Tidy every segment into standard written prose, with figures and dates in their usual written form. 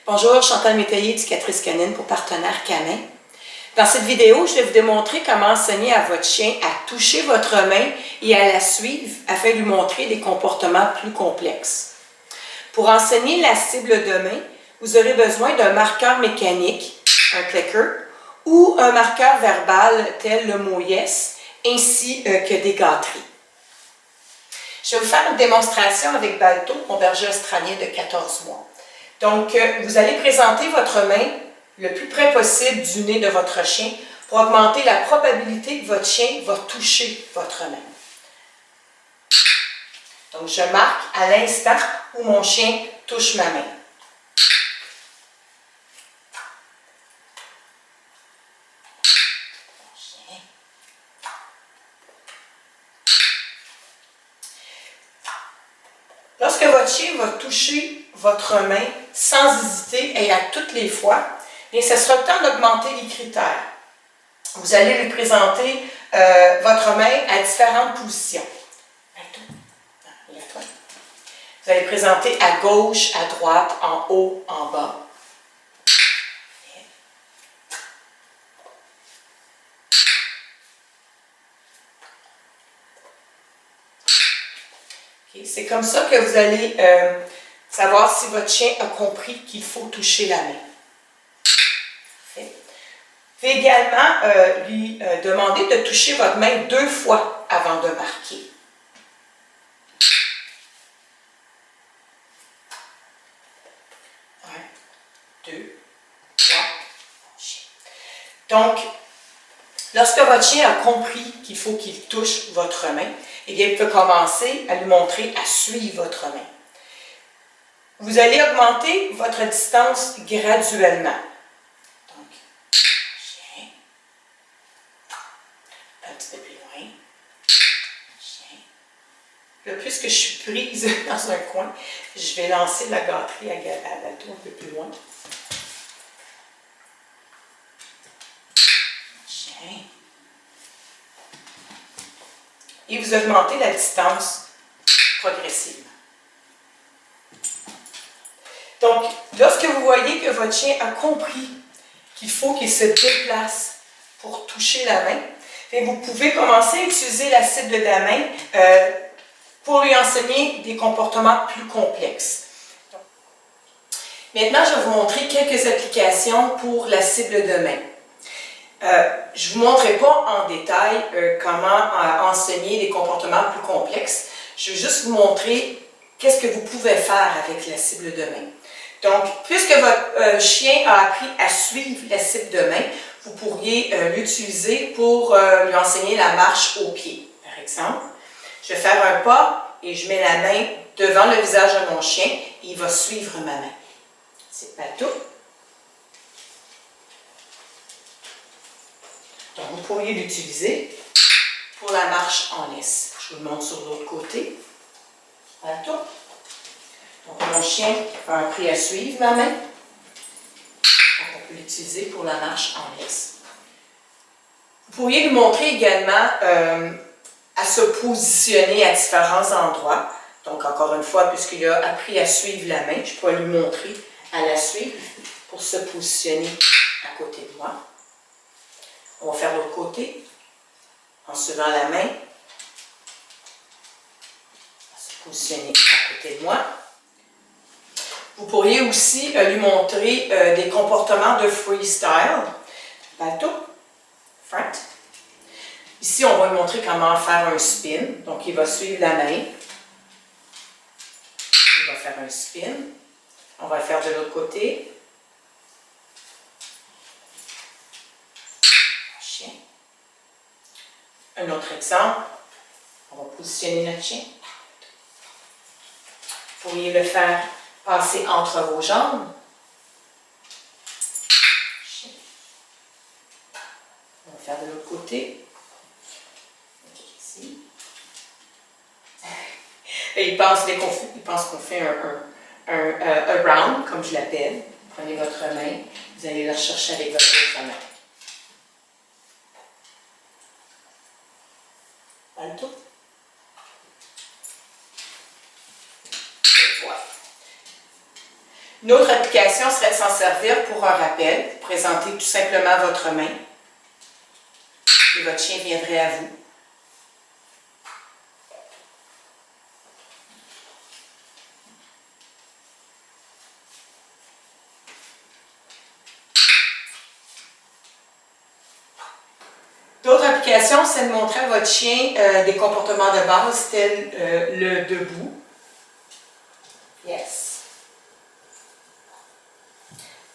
Bonjour, Chantal Métayer, éducatrice canine pour Partenaire Canin. Dans cette vidéo, je vais vous démontrer comment enseigner à votre chien à toucher votre main et à la suivre afin de lui montrer des comportements plus complexes. Pour enseigner la cible de main, vous aurez besoin d'un marqueur mécanique, un clicker, ou un marqueur verbal tel le mot yes, ainsi que des gâteries. Je vais vous faire une démonstration avec Balto, mon berger australien de 14 mois. Donc, vous allez présenter votre main le plus près possible du nez de votre chien pour augmenter la probabilité que votre chien va toucher votre main. Donc, je marque à l'instant où mon chien touche ma main. Lorsque votre chien va toucher votre main sans hésiter et à toutes les fois, bien, ce sera le temps d'augmenter les critères. Vous allez lui présenter votre main à différentes positions. Vous allez présenter à gauche, à droite, en haut, en bas. Okay. C'est comme ça que vous allez savoir si votre chien a compris qu'il faut toucher la main. Okay. Vous pouvez également lui demander de toucher votre main 2 fois avant de marquer. Donc, lorsque votre chien a compris qu'il faut qu'il touche votre main, eh bien, il peut commencer à lui montrer à suivre votre main. Vous allez augmenter votre distance graduellement. Donc, chien, un petit peu plus loin, chien. Là, puisque je suis prise dans un coin, je vais lancer la gâterie à Balto un peu plus loin. Et vous augmentez la distance progressivement. Donc, lorsque vous voyez que votre chien a compris qu'il faut qu'il se déplace pour toucher la main, vous pouvez commencer à utiliser la cible de la main pour lui enseigner des comportements plus complexes. Maintenant, je vais vous montrer quelques applications pour la cible de main. Je ne vous montrerai pas en détail comment enseigner des comportements plus complexes. Je vais juste vous montrer qu'est-ce que vous pouvez faire avec la cible de main. Donc, puisque votre chien a appris à suivre la cible de main, vous pourriez l'utiliser pour lui enseigner la marche au pied. Par exemple, je vais faire un pas et je mets la main devant le visage de mon chien et il va suivre ma main. C'est pas tout. Donc, vous pourriez l'utiliser pour la marche en laisse. Je vous le montre sur l'autre côté. Voilà tout. Donc, mon chien a appris à suivre ma main. Donc, on peut l'utiliser pour la marche en laisse. Vous pourriez lui montrer également à se positionner à différents endroits. Donc, encore une fois, puisqu'il a appris à suivre la main, je pourrais lui montrer à la suivre pour se positionner à côté de moi. On va faire l'autre côté, en suivant la main, se positionner à côté de moi. Vous pourriez aussi lui montrer des comportements de freestyle. Balto, front. Ici, on va lui montrer comment faire un spin. Donc, il va suivre la main. Il va faire un spin. On va le faire de l'autre côté. Un autre exemple, on va positionner notre chien. Vous pourriez le faire passer entre vos jambes. On va faire de l'autre côté. Ici. Et il pense qu'on fait un round, comme je l'appelle. Prenez votre main, vous allez le rechercher avec votre autre main. Balto. Une autre application serait de s'en servir pour un rappel. Vous présentez tout simplement votre main et votre chien viendrait à vous. D'autres applications, c'est de montrer à votre chien des comportements de base tels le debout. Yes.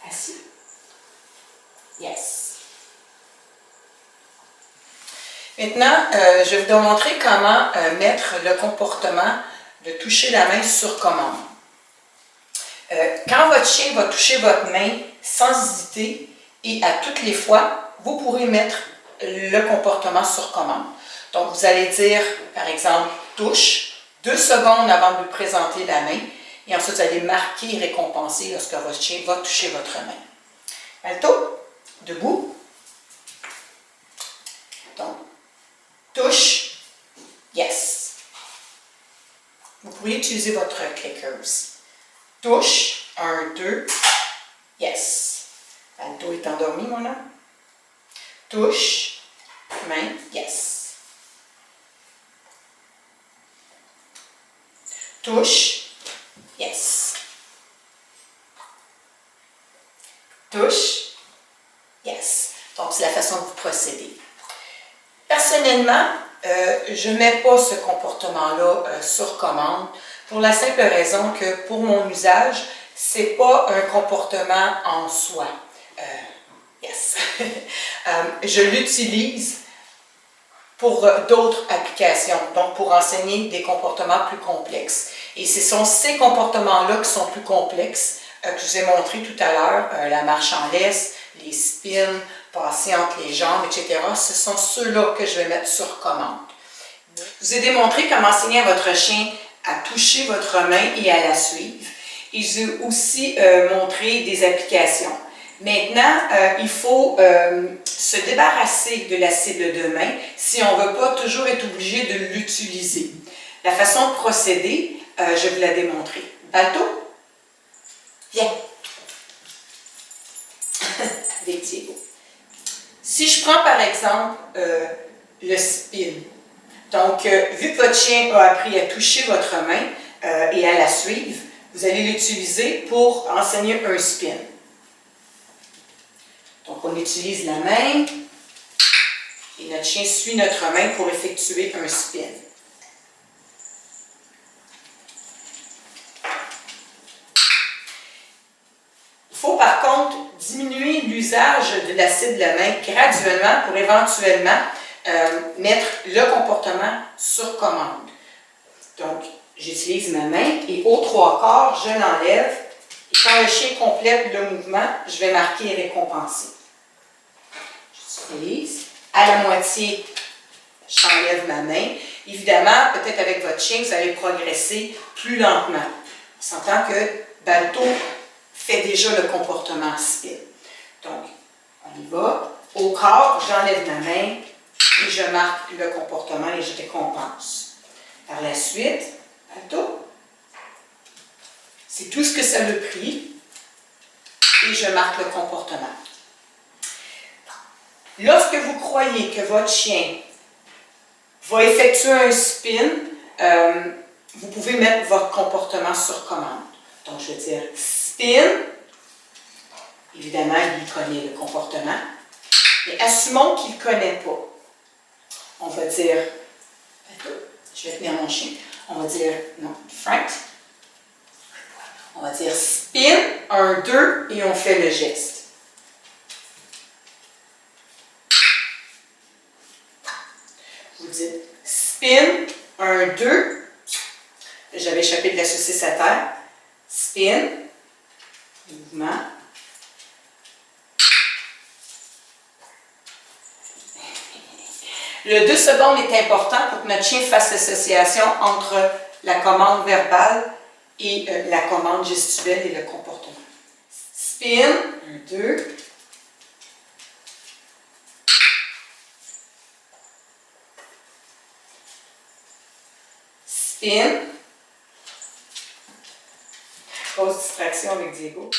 Assis. Yes. Maintenant, je vais vous montrer comment mettre le comportement de toucher la main sur commande. Quand votre chien va toucher votre main sans hésiter et à toutes les fois, vous pourrez mettre le comportement sur commande. Donc, vous allez dire, par exemple, touche, 2 secondes avant de lui présenter la main, et ensuite, vous allez marquer et récompenser lorsque votre chien va toucher votre main. Alto, debout. Donc, touche, yes. Vous pourriez utiliser votre clicker aussi. Touche, 1, 2, yes. Alto est endormi, mon homme. Touche, main, yes. Touche, yes. Touche, yes. Donc, c'est la façon de vous procéder. Personnellement, je ne mets pas ce comportement-là sur commande pour la simple raison que pour mon usage, ce n'est pas un comportement en soi. Yes. Je l'utilise pour d'autres applications, donc pour enseigner des comportements plus complexes. Et ce sont ces comportements-là qui sont plus complexes que je vous ai montré tout à l'heure, la marche en laisse, les spins, passer entre les jambes, etc. Ce sont ceux-là que je vais mettre sur commande. Je vous ai démontré comment enseigner à votre chien à toucher votre main et à la suivre. Et je vous ai aussi montré des applications. Maintenant, il faut se débarrasser de la cible de main si on ne veut pas toujours être obligé de l'utiliser. La façon de procéder, je vais vous la démontrer. Balto, viens. Avec Diego. Si je prends par exemple le spin, donc vu que votre chien a appris à toucher votre main et à la suivre, vous allez l'utiliser pour enseigner un spin. Donc, on utilise la main et notre chien suit notre main pour effectuer un spin. Il faut par contre diminuer l'usage de la cible de la main graduellement pour éventuellement mettre le comportement sur commande. Donc, j'utilise ma main et aux 3/4, je l'enlève. Et quand le chien complète le mouvement, je vais marquer et récompenser. J'utilise. À la moitié, j'enlève ma main. Évidemment, peut-être avec votre chien, vous allez progresser plus lentement. On s'entend que Balto fait déjà le comportement spin. Donc, on y va. Au quart, j'enlève ma main et je marque le comportement et je récompense. Par la suite, Balto. C'est tout ce que ça me prie et je marque le comportement. Lorsque vous croyez que votre chien va effectuer un spin, vous pouvez mettre votre comportement sur commande. Donc, je vais dire spin. Évidemment, il connaît le comportement. Mais assumons qu'il ne connaît pas. On va dire, je vais tenir mon chien, on va dire, non, Frank. On va dire spin, 1, 2, et on fait le geste. Vous dites spin, 1, 2. J'avais échappé de la saucisse à terre. Spin, mouvement. Le 2 secondes est important pour que notre chien fasse l'association entre la commande verbale et la commande gestuelle et le comportement. Spin, 1, 2. Spin. grosse distraction avec Diego.